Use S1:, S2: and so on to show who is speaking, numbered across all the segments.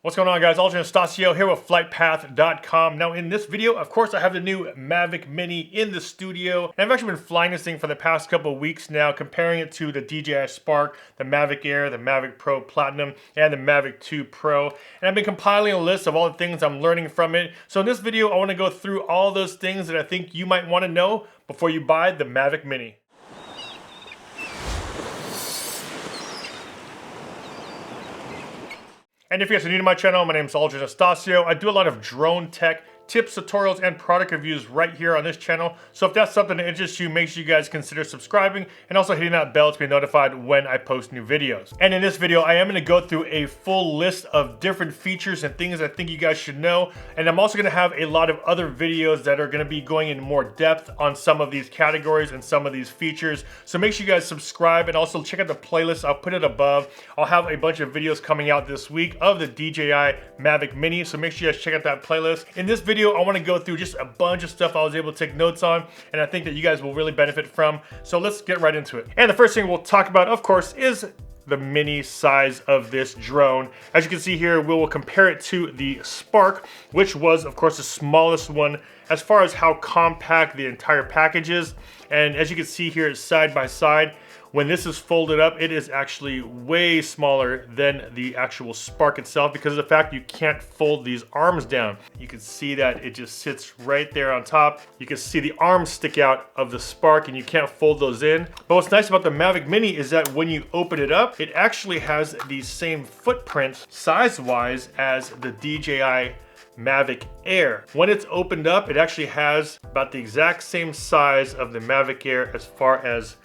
S1: What's going on, guys? Anastacio here with FlytPath.com. Now in this video, of course, I have the new Mavic Mini in the studio. And I've actually been flying this thing for the past couple of weeks now, comparing it to the DJI Spark, the Mavic Air, the Mavic Pro Platinum, and the Mavic 2 Pro. And I've been compiling a list of all the things I'm learning from it. So in this video, I want to go through all those things that I think you might want to know before you buy the Mavic Mini. And if you guys are new to my channel, my name is Anastacio. I do a lot of drone tech tips, tutorials, and product reviews right here on this channel. So if that's something that interests you, make sure you guys consider subscribing and also hitting that bell to be notified when I post new videos. And in this video, I am going to go through a full list of different features and things I think you guys should know. And I'm also going to have a lot of other videos that are going to be going in more depth on some of these categories and some of these features. So make sure you guys subscribe and also check out the playlist. I'll put it above. I'll have a bunch of videos coming out this week of the DJI Mavic Mini. So make sure you guys check out that playlist. In this video, I want to go through just a bunch of stuff I was able to take notes on, and I think that you guys will really benefit from. So let's get right into it. And the first thing we'll talk about, of course, is the mini size of this drone. As you can see here, we will compare it to the Spark, which was, of course, the smallest one as far as how compact the entire package is. And as you can see here, side by side, when this is folded up, it is actually way smaller than the actual Spark itself because of the fact you can't fold these arms down. You can see that it just sits right there on top. You can see the arms stick out of the Spark and you can't fold those in. But what's nice about the Mavic Mini is that when you open it up, it actually has the same footprint size-wise as the DJI Mavic Air. When it's opened up, it actually has about the exact same size of the Mavic Air as far as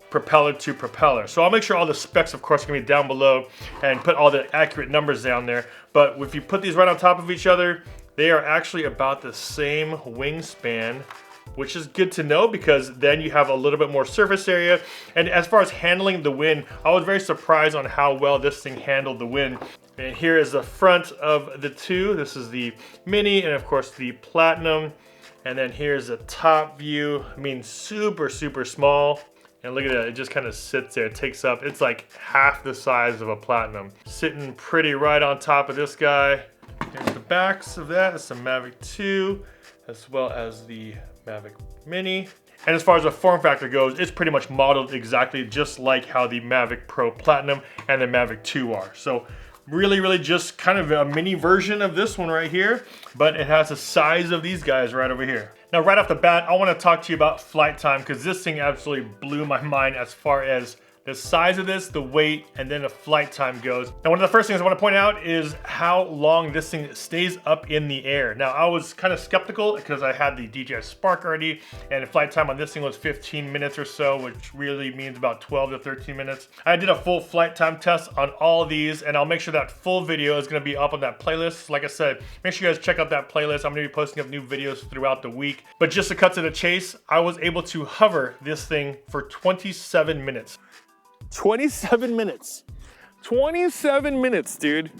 S1: propeller to propeller. So I'll make sure all the specs, of course, are gonna be down below and put all the accurate numbers down there. But if you put these right on top of each other, they are actually about the same wingspan, which is good to know because then you have a little bit more surface area. And as far as handling the wind, I was very surprised on how well this thing handled the wind. And here is the front of the two. This is the Mini and of course the Platinum. And then here's the top view. I mean, super, super small. And look at that, it just kind of sits there. It takes up, it's like half the size of a Platinum. Sitting pretty right on top of this guy. Here's the backs of that. It's the Mavic 2, as well as the Mavic Mini. And as far as the form factor goes, it's pretty much modeled exactly just like how the Mavic Pro Platinum and the Mavic 2 are. So really just kind of a mini version of this one right here, but it has the size of these guys right over here. Now, right off the bat, I want to talk to you about flight time because this thing absolutely blew my mind as far as the size of this, the weight, and then the flight time goes. Now, one of the first things I want to point out is how long this thing stays up in the air. Now, I was kind of skeptical because I had the DJI Spark already, and the flight time on this thing was 15 minutes or so, which really means about 12 to 13 minutes. I did a full flight time test on all of these, and I'll make sure that full video is going to be up on that playlist. Like I said, make sure you guys check out that playlist. I'm going to be posting up new videos throughout the week. But just to cut to the chase, I was able to hover this thing for 27 minutes. 27 minutes. 27 minutes, dude,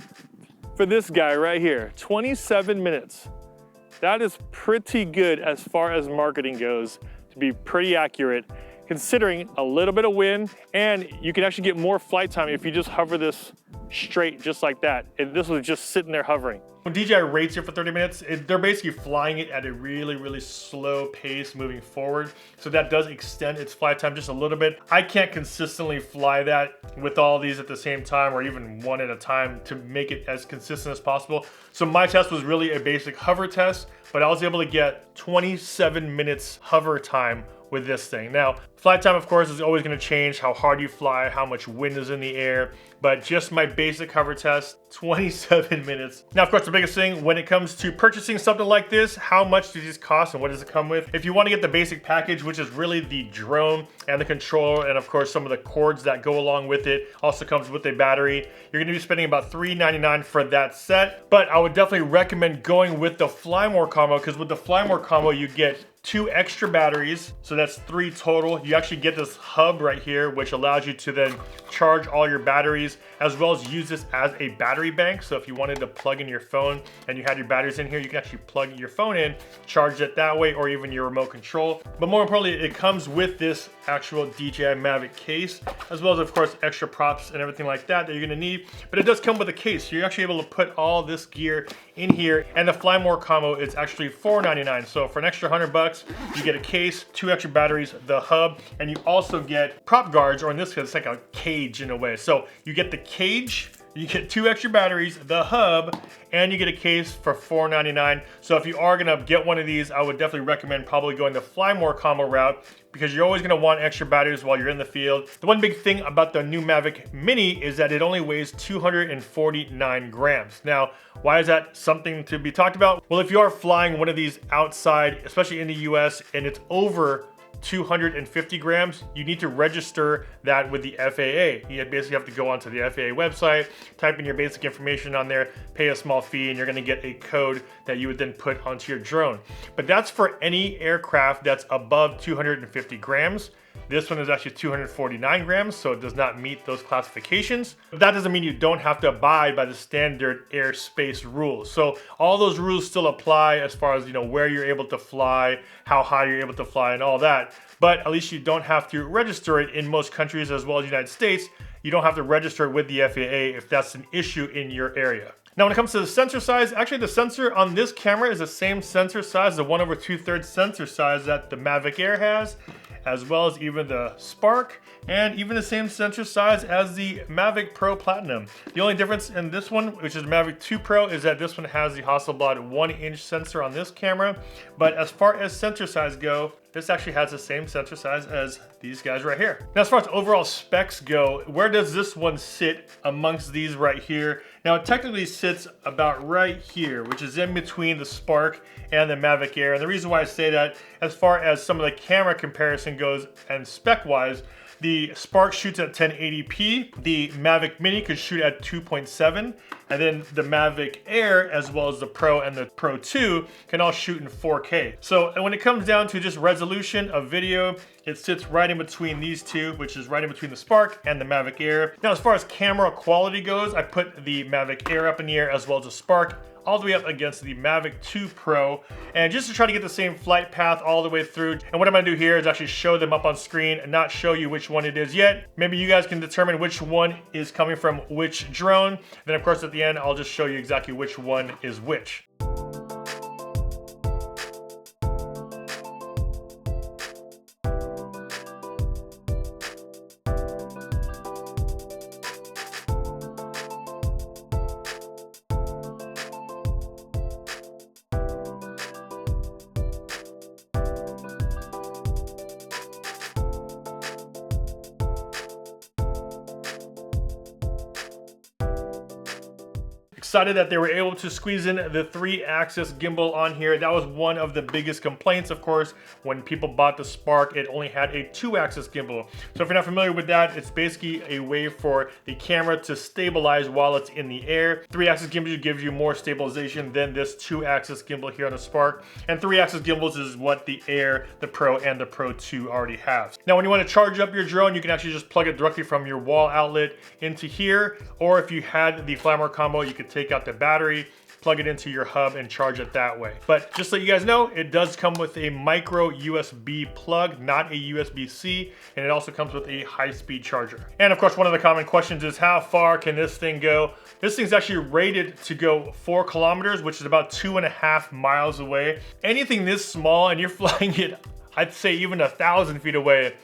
S1: for this guy right here. 27 minutes. That is pretty good as far as marketing goes, to be pretty accurate, considering a little bit of wind, and you can actually get more flight time if you just hover this straight just like that. And this was just sitting there hovering. When DJI rates it for 30 minutes, they're basically flying it at a really slow pace moving forward. So that does extend its flight time just a little bit. I can't consistently fly that with all these at the same time or even one at a time to make it as consistent as possible. So my test was really a basic hover test, but I was able to get 27 minutes hover time with this thing. Now, flight time, of course, is always going to change how hard you fly, how much wind is in the air, but just my basic hover test, 27 minutes. Now, of course, the biggest thing when it comes to purchasing something like this, how much do these cost and what does it come with? If you want to get the basic package, which is really the drone and the controller, and of course, some of the cords that go along with it, also comes with a battery, you're going to be spending about $399 for that set. But I would definitely recommend going with the Fly More combo because with the Fly More combo, you get 2 extra batteries, so that's 3 total. You actually get this hub right here, which allows you to then charge all your batteries, as well as use this as a battery bank. So if you wanted to plug in your phone and you had your batteries in here, you can actually plug your phone in, charge it that way, or even your remote control. But more importantly, it comes with this actual DJI Mavic case, as well as of course extra props and everything like that you're gonna need. But it does come with a case, so you're actually able to put all this gear in here. And the Fly More combo is actually $4.99. So for an extra $100, you get a case, 2 extra batteries, the hub, and you also get prop guards, or in this case, it's like a cage in a way. So you get the cage, you get 2 extra batteries, the hub, and you get a case for $4.99. So if you are gonna get one of these, I would definitely recommend probably going the Fly More combo route, because you're always gonna want extra batteries while you're in the field. The one big thing about the new Mavic Mini is that it only weighs 249 grams. Now, why is that something to be talked about? Well, if you are flying one of these outside, especially in the US, and it's over 250 grams, you need to register that with the FAA. You basically have to go onto the FAA website, type in your basic information on there, pay a small fee, and you're gonna get a code that you would then put onto your drone. But that's for any aircraft that's above 250 grams. This one is actually 249 grams, so it does not meet those classifications. But that doesn't mean you don't have to abide by the standard airspace rules. So all those rules still apply as far as, you know, where you're able to fly, how high you're able to fly, and all that. But at least you don't have to register it in most countries, as well as the United States. You don't have to register it with the FAA if that's an issue in your area. Now, when it comes to the sensor size, actually the sensor on this camera is the same sensor size, the 1/2 sensor size that the Mavic Air has, as well as even the Spark, and even the same sensor size as the Mavic Pro Platinum. The only difference in this one, which is Mavic 2 Pro, is that this one has the Hasselblad 1-inch sensor on this camera. But as far as sensor size go, this actually has the same sensor size as these guys right here. Now, as far as overall specs go, where does this one sit amongst these right here? Now, it technically sits about right here, which is in between the Spark and the Mavic Air. And the reason why I say that, as far as some of the camera comparison goes and spec-wise, the Spark shoots at 1080p, the Mavic Mini could shoot at 2.7, and then the Mavic Air, as well as the Pro and the Pro 2, can all shoot in 4K. So when it comes down to just resolution of video, it sits right in between these two, which is right in between the Spark and the Mavic Air. Now, as far as camera quality goes, I put the Mavic Air up in the air, as well as the Spark, all the way up against the Mavic 2 Pro, and just to try to get the same flight path all the way through. And what I'm gonna do here is actually show them up on screen and not show you which one it is yet. Maybe you guys can determine which one is coming from which drone. Then of course at the end, I'll just show you exactly which one is which. Excited that they were able to squeeze in the 3-axis gimbal on here. That was one of the biggest complaints, of course, when people bought the Spark. It only had a 2-axis gimbal. So if you're not familiar with that, it's basically a way for the camera to stabilize while it's in the air. 3-axis gimbal gives you more stabilization than this 2-axis gimbal here on the Spark. And 3-axis gimbals is what the Air, the Pro, and the Pro 2 already have. Now, when you want to charge up your drone, you can actually just plug it directly from your wall outlet into here. Or if you had the Fly More combo, you could take out the battery, plug it into your hub, and charge it that way. But just so you guys know, it does come with a micro USB plug, not a USB-C, and it also comes with a high-speed charger. And of course, one of the common questions is, how far can this thing go? This thing's actually rated to go 4 kilometers, which is about 2.5 miles away. Anything this small and you're flying it, I'd say even 1,000 feet away,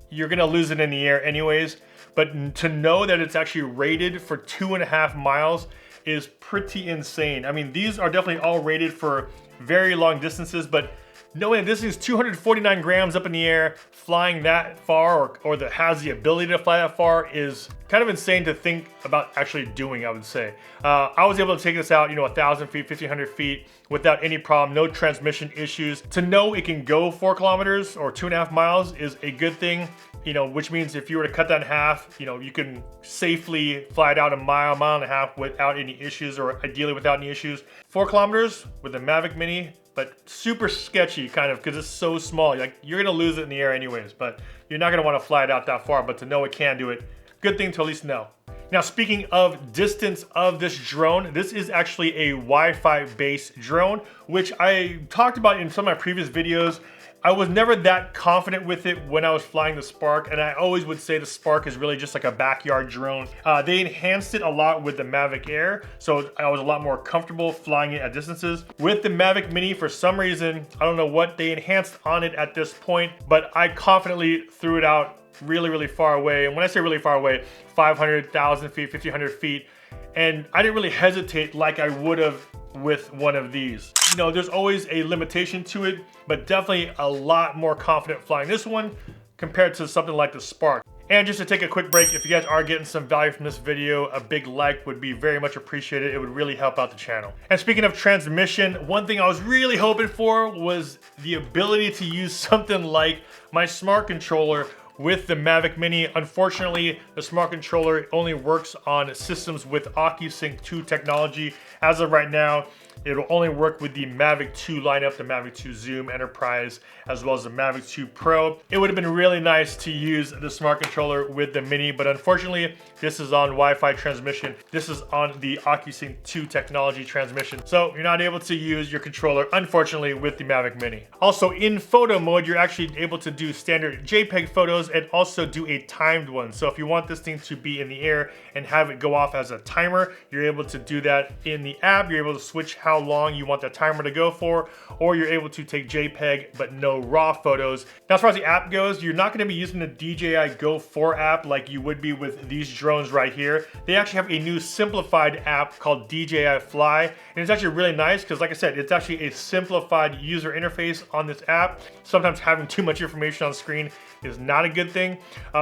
S1: you're gonna lose it in the air anyways. But to know that it's actually rated for 2.5 miles is pretty insane. I mean, these are definitely all rated for very long distances, but knowing this is 249 grams up in the air, flying that far, or that has the ability to fly that far, is kind of insane to think about actually doing, I would say. I was able to take this out, 1,000 feet, 1,500 feet without any problem, no transmission issues. To know it can go 4 kilometers or 2.5 miles is a good thing. Which means if you were to cut that in half, you can safely fly it out a mile and a half without any issues, or ideally without any issues. 4 kilometers with the Mavic Mini, but super sketchy kind of because it's so small. Like, you're gonna lose it in the air anyways, but you're not gonna want to fly it out that far. But to know it can do it, good thing to at least know. Now, speaking of distance of this drone, this is actually a Wi-Fi based drone, which I talked about in some of my previous videos. I was never that confident with it when I was flying the Spark, and I always would say the Spark is really just like a backyard drone. They enhanced it a lot with the Mavic Air, so I was a lot more comfortable flying it at distances. With the Mavic Mini, for some reason, I don't know what they enhanced on it at this point, but I confidently threw it out really far away. And when I say really far away, 500,000 feet, 1,500 feet, and I didn't really hesitate like I would have with one of these. You know, there's always a limitation to it, but definitely a lot more confident flying this one compared to something like the Spark. And just to take a quick break, if you guys are getting some value from this video, a big like would be very much appreciated. It would really help out the channel. And speaking of transmission, one thing I was really hoping for was the ability to use something like my smart controller with the Mavic Mini. Unfortunately, the smart controller only works on systems with OcuSync 2 technology. As of right now, it'll only work with the Mavic 2 lineup, the Mavic 2 Zoom Enterprise, as well as the Mavic 2 Pro. It would have been really nice to use the smart controller with the Mini, but unfortunately, this is on Wi-Fi transmission. This is on the OcuSync 2 technology transmission. So you're not able to use your controller, unfortunately, with the Mavic Mini. Also, in photo mode, you're actually able to do standard JPEG photos and also do a timed one. So if you want this thing to be in the air and have it go off as a timer, you're able to do that in the app. You're able to switch how long you want the timer to go for, or you're able to take JPEG but no raw photos. Now, as far as the app goes, you're not going to be using the DJI Go 4 app like you would be with these drones right here. They actually have a new simplified app called DJI Fly, and it's actually really nice because, like I said, it's actually a simplified user interface on this app. Sometimes having too much information on screen is not a good thing.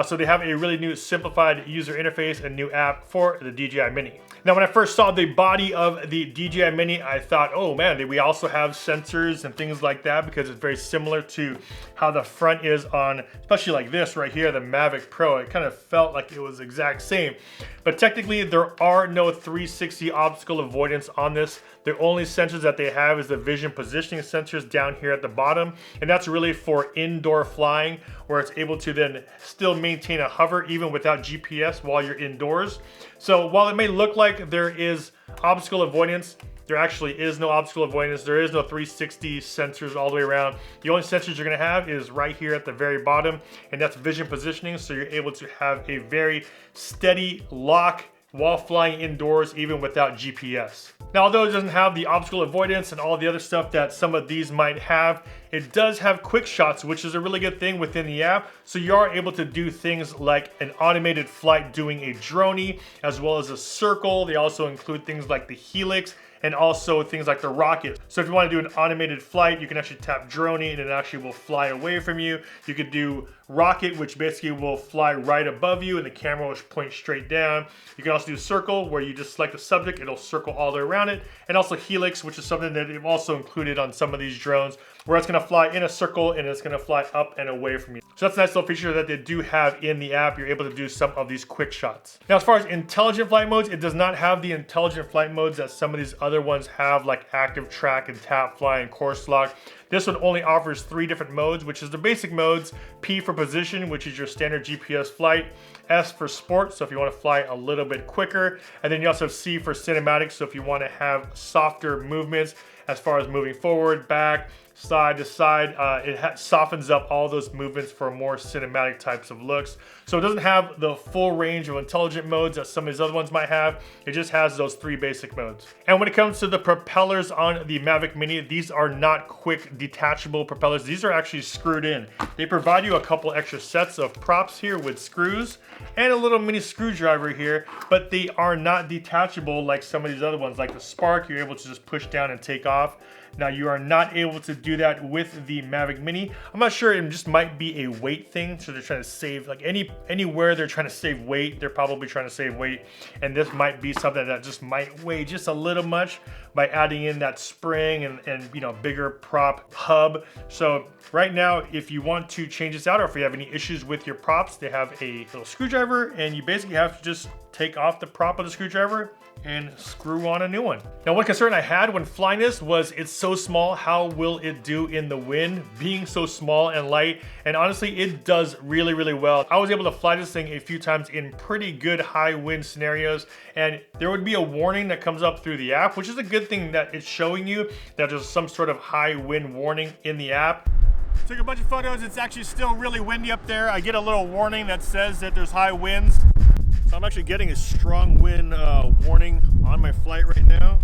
S1: So they have a really new simplified user interface and new app for the DJI Mini. Now, when I first saw the body of the DJI Mini, I thought, oh man, we also have sensors and things like that, because it's very similar to how the front is on, especially like this right here, the Mavic Pro. It kind of felt like it was exact same. But technically, there are no 360 obstacle avoidance on this. The only sensors that they have is the vision positioning sensors down here at the bottom. And that's really for indoor flying, where it's able to then still maintain a hover even without GPS while you're indoors. So while it may look like there is obstacle avoidance, there actually is no obstacle avoidance. There is no 360 sensors all the way around. The only sensors you're gonna have is right here at the very bottom, and that's vision positioning. So you're able to have a very steady lock while flying indoors, even without GPS. Now, although it doesn't have the obstacle avoidance and all the other stuff that some of these might have, it does have Quickshots, which is a really good thing within the app. So you are able to do things like an automated flight doing a droney, as well as a circle. They also include things like the helix, and also things like the rocket. So if you want to do an automated flight, you can actually tap droney and it actually will fly away from you. You could do rocket, which basically will fly right above you and the camera will point straight down. You can also do circle, where you just select the subject, it'll circle all the way around it. And also helix, which is something that they've also included on some of these drones, where it's gonna fly in a circle and it's gonna fly up and away from you. So that's a nice little feature that they do have in the app. You're able to do some of these quick shots. Now, as far as intelligent flight modes, it does not have the intelligent flight modes that some of these other ones have, like active track and tap fly and course lock. This one only offers 3 different modes, which is the basic modes: P for position, which is your standard GPS flight; S for sport, so if you want to fly a little bit quicker; and then you also have C for cinematic, so if you want to have softer movements as far as moving forward, back, side to side. It softens up all those movements for more cinematic types of looks. So it doesn't have the full range of intelligent modes that some of these other ones might have. It just has those 3 basic modes. And when it comes to the propellers on the Mavic Mini, these are not quick detachable propellers. These are actually screwed in. They provide you a couple extra sets of props here with screws and a little mini screwdriver here, but they are not detachable like some of these other ones. Like the Spark, you're able to just push down and take off. Now, you are not able to do that with the Mavic Mini. I'm not sure, it just might be a weight thing. So they're trying to save, like anywhere they're trying to save weight, they're probably trying to save weight. And this might be something that just might weigh just a little much by adding in that spring and you know, bigger prop hub. So right now, if you want to change this out, or if you have any issues with your props, they have a little screwdriver, and you basically have to just take off the prop of the screwdriver and screw on a new one. Now, one concern I had when flying this was it's so small, how will it do in the wind, being so small and light? And honestly, it does really, really well. I was able to fly this thing a few times in pretty good high wind scenarios, and there would be a warning that comes up through the app, which is a good thing that it's showing you that there's some sort of high wind warning in the app. Took a bunch of photos. It's actually still really windy up there. I get a little warning that says that there's high winds. So I'm actually getting a strong wind warning on my flight right now.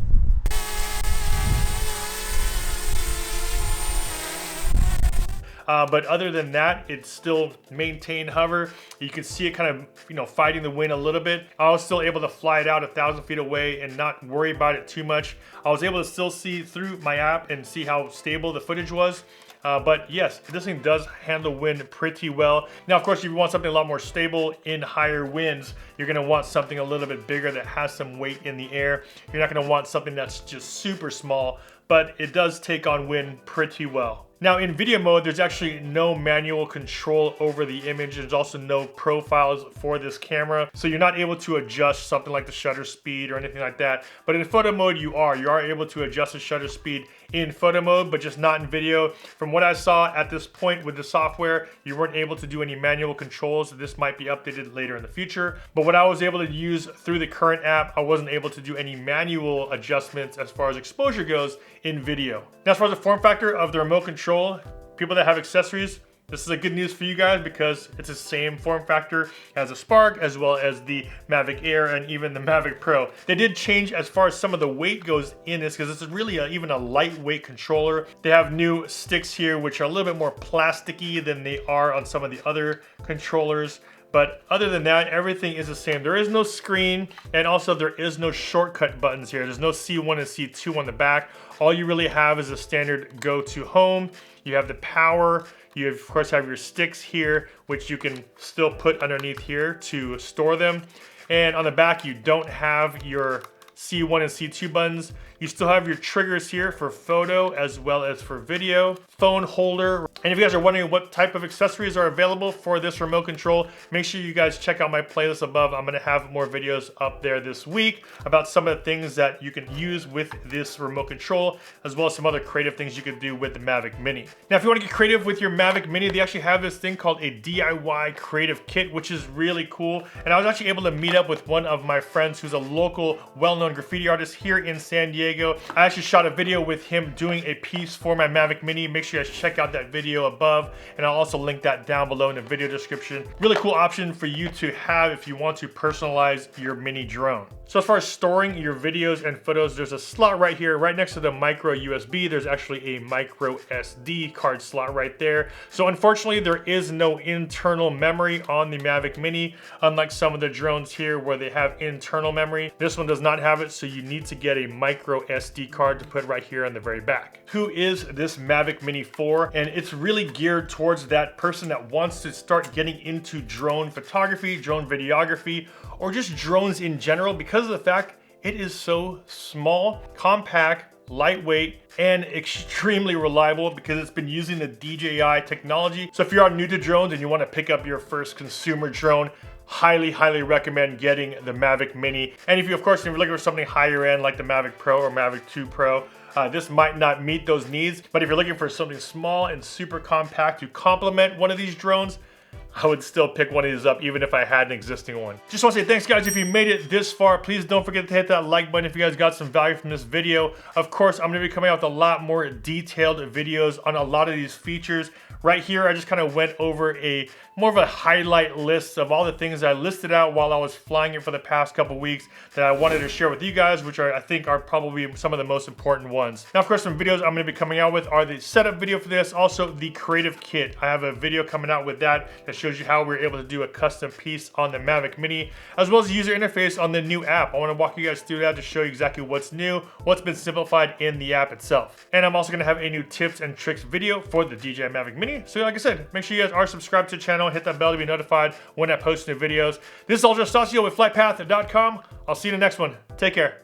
S1: But other than that, it's still maintained hover. You can see it kind of, fighting the wind a little bit. I was still able to fly it out 1,000 feet away and not worry about it too much. I was able to still see through my app and see how stable the footage was. But yes, this thing does handle wind pretty well. Now, of course, if you want something a lot more stable in higher winds, you're gonna want something a little bit bigger that has some weight in the air. You're not gonna want something that's just super small, but it does take on wind pretty well. Now, in video mode, there's actually no manual control over the image. There's also no profiles for this camera, so you're not able to adjust something like the shutter speed or anything like that. But in photo mode, you are able to adjust the shutter speed in photo mode, but just not in video. From what I saw at this point with the software, you weren't able to do any manual controls. This might be updated later in the future. But what I was able to use through the current app, I wasn't able to do any manual adjustments as far as exposure goes in video. Now, as far as the form factor of the remote control, people that have accessories, this is a good news for you guys because it's the same form factor as the Spark, as well as the Mavic Air and even the Mavic Pro. They did change as far as some of the weight goes in this, because this is really even a lightweight controller. They have new sticks here, which are a little bit more plasticky than they are on some of the other controllers. But other than that, everything is the same. There is no screen, and also there is no shortcut buttons here. There's no C1 and C2 on the back. All you really have is a standard go to home. You have the power. You of course have your sticks here, which you can still put underneath here to store them. And on the back, you don't have your C1 and C2 buttons. You still have your triggers here for photo as well as for video, phone holder. And if you guys are wondering what type of accessories are available for this remote control, make sure you guys check out my playlist above. I'm gonna have more videos up there this week about some of the things that you can use with this remote control, as well as some other creative things you can do with the Mavic Mini. Now, if you wanna get creative with your Mavic Mini, they actually have this thing called a DIY creative kit, which is really cool. And I was actually able to meet up with one of my friends who's a local, well-known graffiti artist here in San Diego. I actually shot a video with him doing a piece for my Mavic Mini. Make sure you guys check out that video above, and I'll also link that down below in the video description. Really cool option for you to have if you want to personalize your mini drone. So as far as storing your videos and photos, there's a slot right here, right next to the micro USB. There's actually a micro SD card slot right there. So unfortunately, there is no internal memory on the Mavic Mini, unlike some of the drones here where they have internal memory. This one does not have it, so you need to get a micro SD card to put right here on the very back. Who is this Mavic Mini for? And it's really geared towards that person that wants to start getting into drone photography, drone videography, or just drones in general, because of the fact it is so small, compact, lightweight, and extremely reliable because it's been using the DJI technology. So if you are new to drones and you want to pick up your first consumer drone, highly recommend getting the Mavic Mini. And if you, of course, if you're looking for something higher end like the Mavic Pro or Mavic 2 Pro, this might not meet those needs. But if you're looking for something small and super compact to complement one of these drones, I would still pick one of these up even if I had an existing one. Just want to say thanks, guys. If you made it this far, please don't forget to hit that like button if you guys got some value from this video. Of course, I'm going to be coming out with a lot more detailed videos on a lot of these features. Right here, I just kind of went over more of a highlight list of all the things I listed out while I was flying it for the past couple weeks that I wanted to share with you guys, which I think are probably some of the most important ones. Now, of course, some videos I'm going to be coming out with are the setup video for this, also the creative kit. I have a video coming out with that shows you how we're able to do a custom piece on the Mavic Mini, as well as the user interface on the new app. I want to walk you guys through that to show you exactly what's new, what's been simplified in the app itself. And I'm also going to have a new tips and tricks video for the DJI Mavic Mini. So like I said, make sure you guys are subscribed to the channel, hit that bell to be notified when I post new videos. This is Avoidance with FlytPath.com. I'll see you in the next one. Take care.